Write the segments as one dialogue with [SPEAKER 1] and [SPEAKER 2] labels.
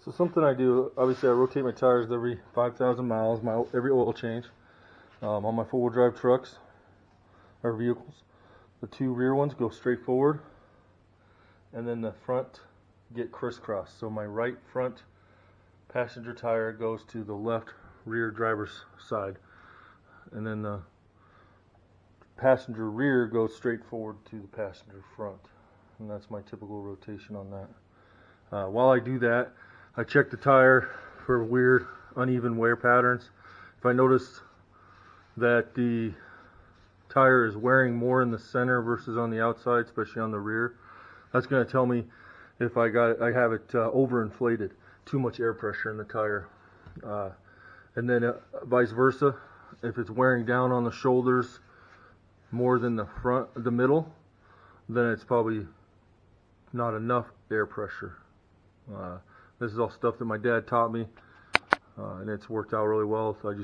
[SPEAKER 1] So something I do, obviously I rotate my tires every 5,000 miles, every oil change. On my four-wheel drive trucks or vehicles, the two rear ones go straight forward, and then the front get crisscrossed. So my right front passenger tire goes to the left rear driver's side, and then the passenger rear goes straight forward to the passenger front, and that's my typical rotation on that. While I do that, I check the tire for weird uneven wear patterns. If I notice that the tire is wearing more in the center versus on the outside, especially on the rear, that's going to tell me if I have it overinflated, too much air pressure in the tire. And then vice versa, if it's wearing down on the shoulders more than the middle, then it's probably not enough air pressure. This is all stuff that my dad taught me, and it's worked out really well. So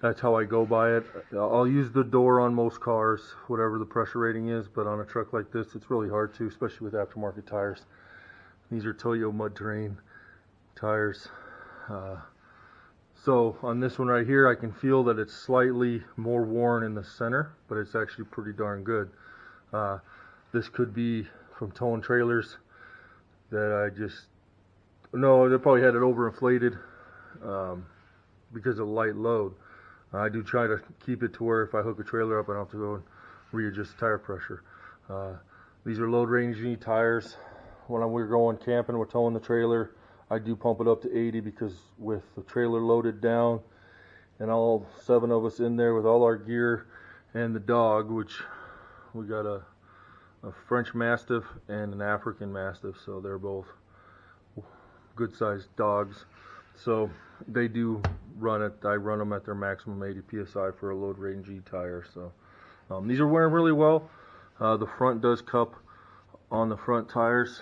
[SPEAKER 1] that's how I go by it. I'll use the door on most cars, whatever the pressure rating is, but on a truck like this, it's really hard to, especially with aftermarket tires. These are Toyo mud terrain tires. So on this one right here, I can feel that it's slightly more worn in the center, but it's actually pretty darn good. This could be from towing trailers that they probably had it overinflated because of light load. I do try to keep it to where if I hook a trailer up, I don't have to go and readjust the tire pressure. These are load ranging tires. When we're going camping, we're towing the trailer, I do pump it up to 80 because with the trailer loaded down and all 7 of us in there with all our gear and the dog, which we got a French Mastiff and an African Mastiff, so they're both good sized dogs, so they do run it. I run them at their maximum 80 psi for a load range G tire. So these are wearing really well. The front does cup on the front tires,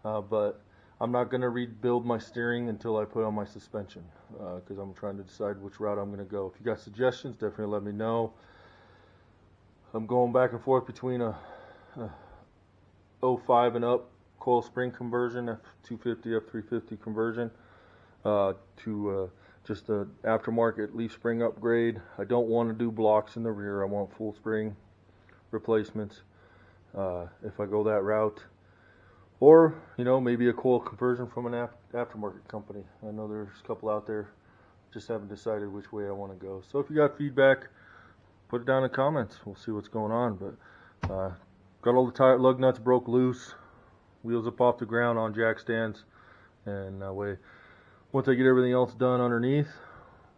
[SPEAKER 1] but I'm not going to rebuild my steering until I put on my suspension, because I'm trying to decide which route I'm going to go. If you got suggestions, definitely let me know. I'm going back and forth between a 05 and up coil spring conversion, F250, F350 conversion, to just an aftermarket leaf spring upgrade. I don't want to do blocks in the rear. I want full spring replacements if I go that route. Or, maybe a coil conversion from an aftermarket company. I know there's a couple out there, just haven't decided which way I want to go. So if you got feedback, put it down in the comments. We'll see what's going on. But got all the tire lug nuts broke loose, wheels up off the ground on jack stands, and that way, once I get everything else done underneath,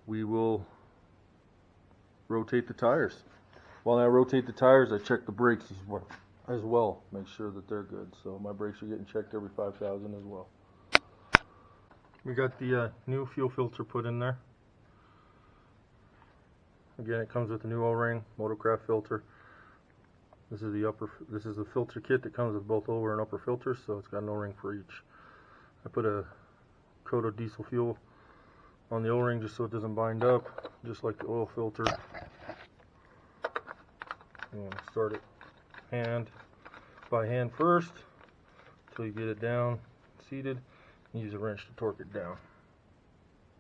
[SPEAKER 1] we will rotate the tires. While I rotate the tires, I check the brakes as well, make sure that they're good. So my brakes are getting checked every 5,000 as well. We got the new fuel filter put in there. Again, it comes with a new O-ring, Motorcraft filter. This is the filter kit that comes with both lower and upper filters, so it's got an O-ring for each. I put a coat of diesel fuel on the O-ring just so it doesn't bind up, just like the oil filter. And start it by hand first until you get it down, seated, and use a wrench to torque it down.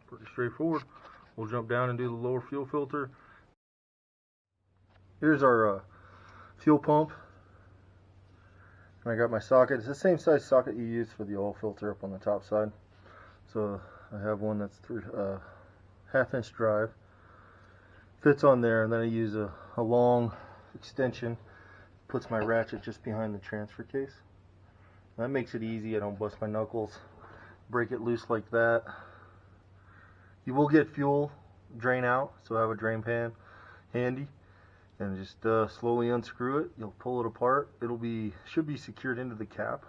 [SPEAKER 1] Pretty straightforward. We'll jump down and do the lower fuel filter. Here's our fuel pump. And I got my socket. It's the same size socket you use for the oil filter up on the top side. So I have one that's 1/2 inch drive. Fits on there, and then I use a long extension. Puts my ratchet just behind the transfer case. That makes it easy. I don't bust my knuckles. Break it loose like that. You will get fuel drain out, so I have a drain pan handy. And just slowly unscrew it. You'll pull it apart. Should be secured into the cap.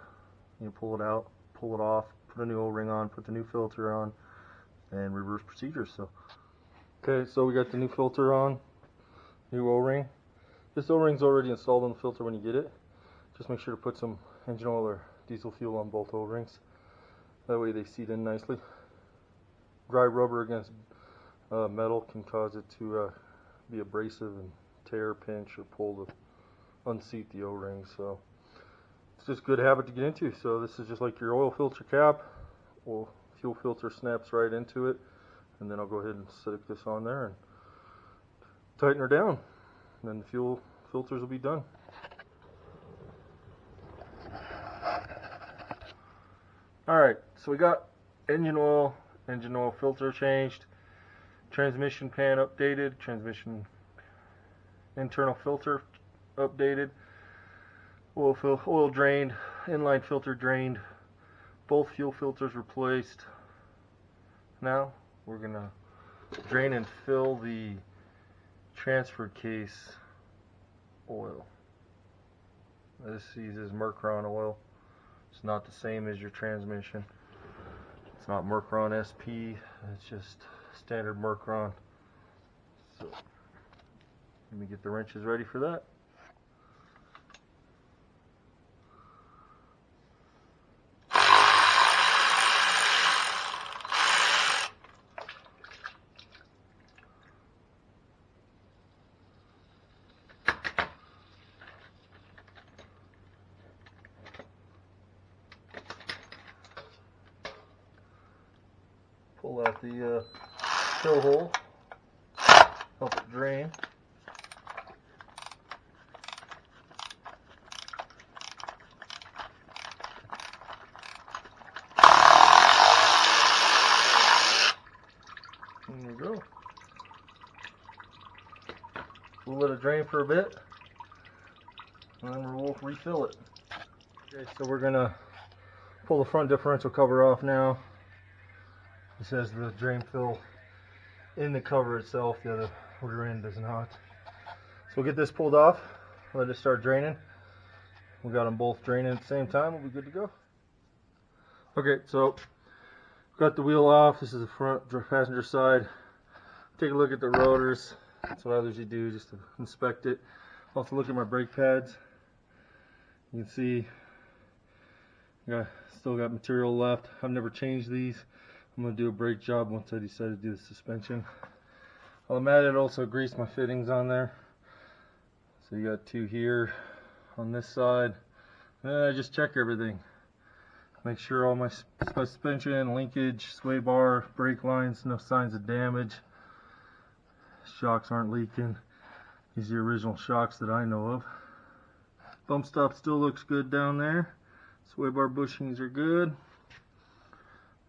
[SPEAKER 1] You pull it out, pull it off, put a new O-ring on, put the new filter on, and reverse procedure. So, okay, so we got the new filter on, new O-ring. This O-ring's already installed on the filter when you get it. Just make sure to put some engine oil or diesel fuel on both O-rings. That way they seat in nicely. Dry rubber against metal can cause it to be abrasive and tear, pinch, or pull to unseat the O-ring. So it's just a good habit to get into. So this is just like your oil filter cap fuel filter snaps right into it, and then I'll go ahead and stick this on there and tighten her down, and then the fuel filters will be done. Alright, so we got engine oil filter changed, transmission pan updated, transmission internal filter updated, oil drained, inline filter drained, both fuel filters replaced. Now we're gonna drain and fill the transfer case oil. This uses Mercron oil. It's not the same as your transmission. It's not Mercron SP, it's just standard Mercron. So let me get the wrenches ready for that. Pull out the fill hole, help it drain. There we go. We'll let it drain for a bit, and then we'll refill it. Okay, so we're gonna pull the front differential cover off now. It says the drain fill in the cover itself, the other end does not. So we'll get this pulled off, let it start draining. We got them both draining at the same time, we'll be good to go. Okay, so got the wheel off. This is the front passenger side. Take a look at the rotors. That's what I usually do, just to inspect it. Also look at my brake pads. You can see still got material left. I've never changed these. I'm going to do a brake job once I decide to do the suspension. While I'm at it, also grease my fittings on there. So you got two here on this side. And I just check everything. Make sure all my suspension, linkage, sway bar, brake lines, no signs of damage. Shocks aren't leaking. These are the original shocks that I know of. Bump stop still looks good down there. Sway bar bushings are good.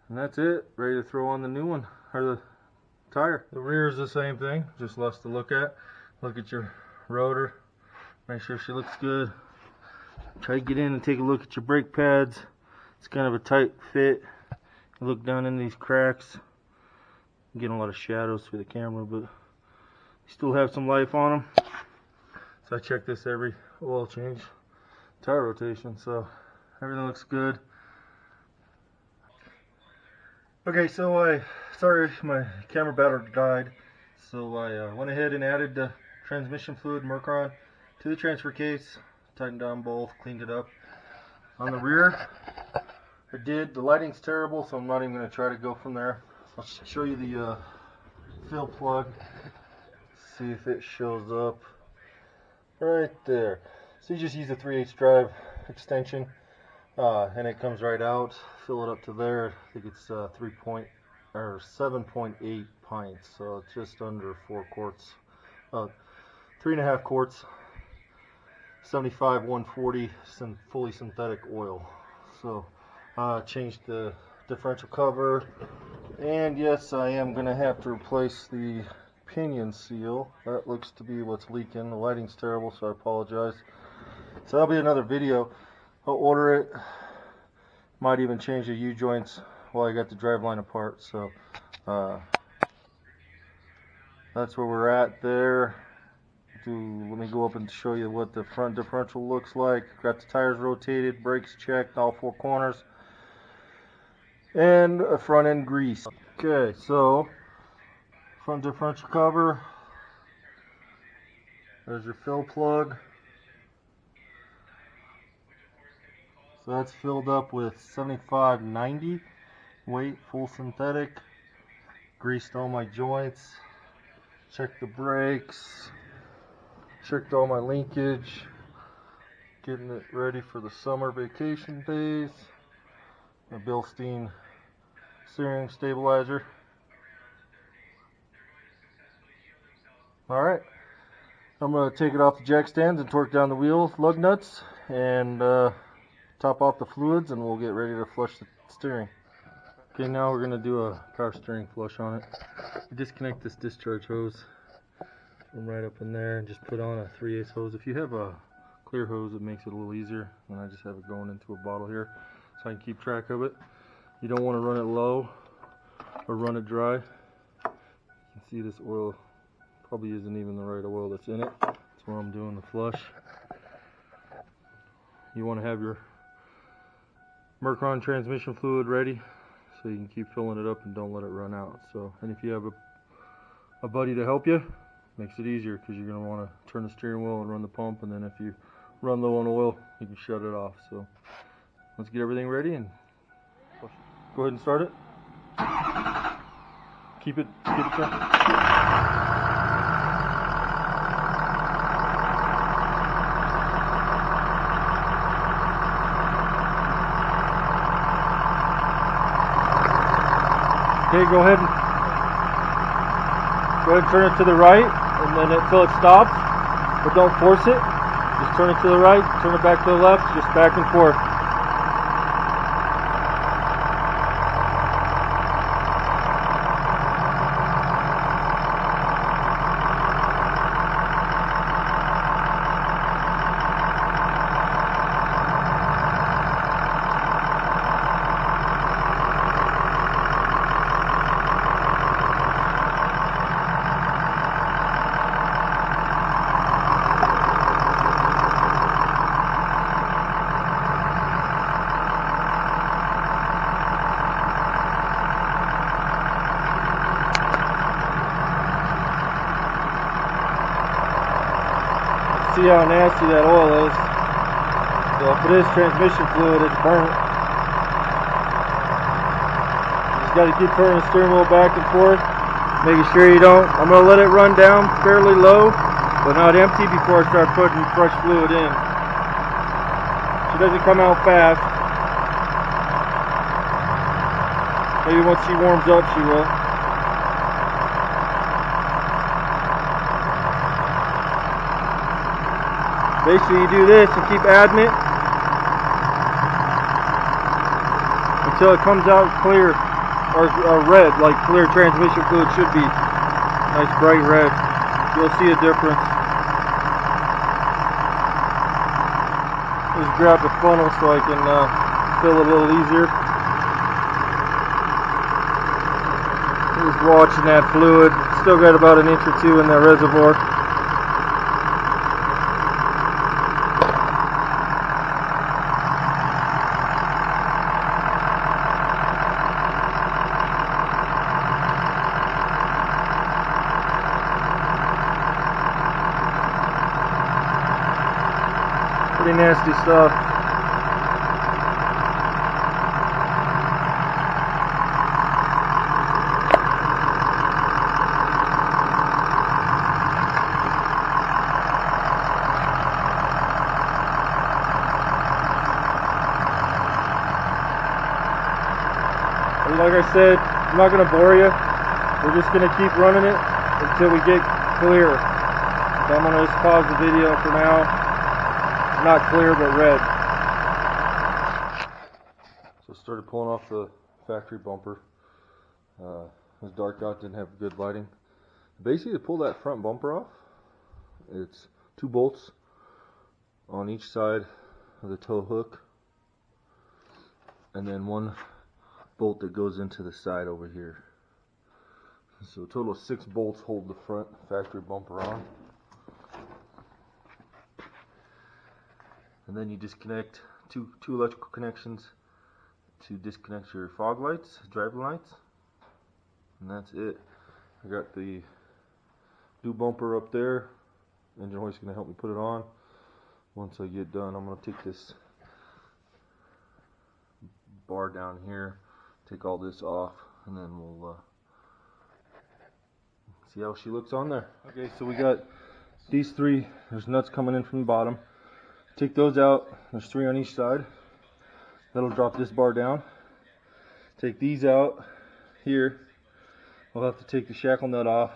[SPEAKER 1] And that's it. Ready to throw on the new one, or the tire. The rear is the same thing, just less to look at. Look at your rotor. Make sure she looks good. Try to get in and take a look at your brake pads. It's kind of a tight fit. You look down in these cracks. I'm getting a lot of shadows through the camera, but you still have some life on them. So I check this every oil change, tire rotation. So everything looks good. Okay, so sorry, my camera battery died. So I went ahead and added the transmission fluid Mercron to the transfer case. Tightened down both, cleaned it up. On the rear, the lighting's terrible, so I'm not even going to try to go from there. I'll show you the fill plug. See if it shows up right there. So you just use a 3/8 drive extension, and it comes right out. Fill it up to there. I think it's 7.8 pints, so it's just under 4 quarts. 3.5 quarts. 75 140 fully synthetic oil. So changed the differential cover, and yes, I am going to have to replace the pinion seal. That looks to be what's leaking. The lighting's terrible, so I apologize. So that'll be another video. I'll order it. Might even change the U-joints while I got the driveline apart. So that's where we're at there. Let me go up and show you what the front differential looks like. Got the tires rotated, brakes checked, all 4 corners, and a front end grease. Okay, so front differential cover. There's your fill plug. So that's filled up with 75/90 weight, full synthetic. Greased all my joints. Checked the brakes. Checked all my linkage. Getting it ready for the summer vacation days. My Bilstein steering stabilizer. Alright, I'm going to take it off the jack stands and torque down the wheel lug nuts and top off the fluids, and we'll get ready to flush the steering. Okay, now we're going to do a power steering flush on it. Disconnect this discharge hose from right up in there and just put on a 3/8 hose. If you have a clear hose, it makes it a little easier, and I just have it going into a bottle here so I can keep track of it. You don't want to run it low or run it dry. You can see this oil probably isn't even the right oil that's in it. That's why I'm doing the flush. You want to have your Mercron transmission fluid ready so you can keep filling it up and don't let it run out. So, and if you have a buddy to help you, makes it easier because you're going to want to turn the steering wheel and run the pump, and then if you run low on oil, you can shut it off. So let's get everything ready and flush it. Go ahead and start it. Keep it going. Okay, go ahead and turn it to the right, and then until it stops, but don't force it. Just turn it to the right, turn it back to the left, just back and forth. See how nasty that oil is. So if it is transmission fluid, it's burnt. You just got to keep turning the steering wheel back and forth, making sure you don't. I'm going to let it run down fairly low, but not empty before I start putting fresh fluid in. She doesn't come out fast. Maybe once she warms up, she will. Basically, you do this and keep adding it until it comes out clear or red, like clear transmission fluid should be. Nice bright red. You'll see a difference. Just grab the funnel so I can fill it a little easier. Just watching that fluid. Still got about an inch or two in that reservoir. Pretty nasty stuff. Like I said, I'm not going to bore you. We're just going to keep running it until we get clear. So I'm going to just pause the video for now. Not clear, but red. So started pulling off the factory bumper. It was dark out, didn't have good lighting. Basically, to pull that front bumper off, it's 2 bolts on each side of the tow hook, and then 1 bolt that goes into the side over here. So a total of 6 bolts hold the front factory bumper on. And then you disconnect two electrical connections to disconnect your fog lights, driving lights, and that's it. I got the new bumper up there. Engine hoist is going to help me put it on. Once I get done, I'm going to take this bar down here, take all this off, and then we'll see how she looks on there. Okay, so we got these 3. There's nuts coming in from the bottom. Take those out. There's 3 on each side. That'll drop this bar down. Take these out. here, we'll have to take the shackle nut off,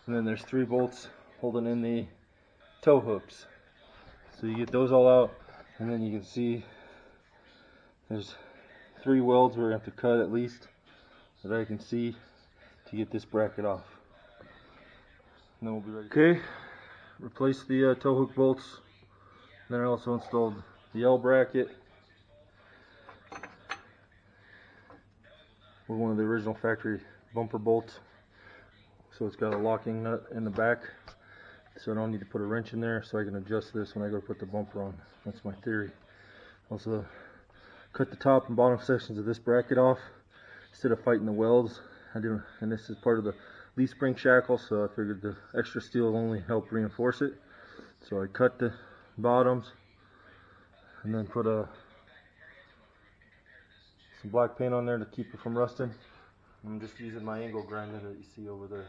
[SPEAKER 1] and then there's 3 bolts holding in the tow hooks. So you get those all out, and then you can see there's 3 welds we're going to have to cut at least that I can see to get this bracket off. And then we'll be ready. Okay, replace the tow hook bolts. Then I also installed the L bracket with one of the original factory bumper bolts. So it's got a locking nut in the back, so I don't need to put a wrench in there, so I can adjust this when I go to put the bumper on. That's my theory. Also, cut the top and bottom sections of this bracket off instead of fighting the welds. And this is part of the leaf spring shackle, so I figured the extra steel will only help reinforce it. So I cut the bottoms and then put some black paint on there to keep it from rusting. I'm just using my angle grinder that you see over there.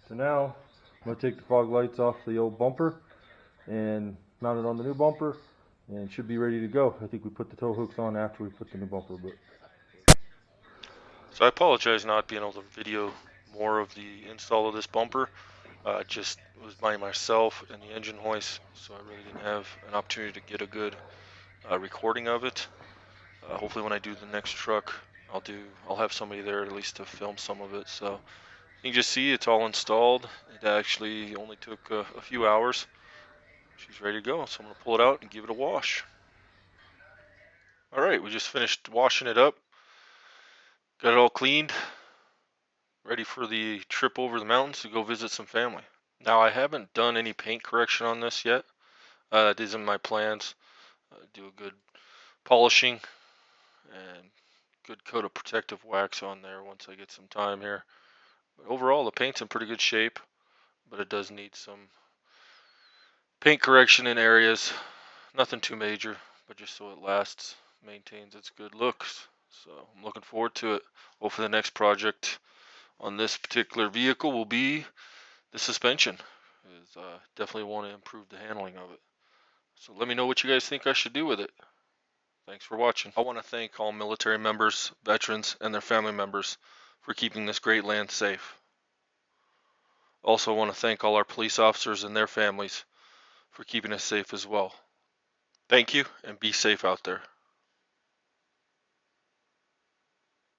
[SPEAKER 1] So now I'm going to take the fog lights off the old bumper and mount it on the new bumper, and it should be ready to go. I think we put the tow hooks on after we put the new bumper.
[SPEAKER 2] So I apologize not being able to video more of the install of this bumper. Just was by myself and the engine hoist, so I really didn't have an opportunity to get a good recording of it. Hopefully when I do the next truck, I'll have somebody there at least to film some of it. So you can just see it's all installed. It actually only took a few hours. She's ready to go, so I'm gonna pull it out and give it a wash. All right, we just finished washing it up. Got it all cleaned, ready for the trip over the mountains to go visit some family. Now I haven't done any paint correction on this yet. It is in my plans. Do a good polishing and good coat of protective wax on there once I get some time here. But overall, the paint's in pretty good shape, but it does need some paint correction in areas. Nothing too major, but just so it lasts, maintains its good looks. So I'm looking forward to it. Hopefully the next project on this particular vehicle will be the suspension. Definitely want to improve the handling of it. So let me know what you guys think I should do with it. Thanks for watching. I want to thank all military members, veterans, and their family members for keeping this great land safe. Also want to thank all our police officers and their families for keeping us safe as well. Thank you, and be safe out there.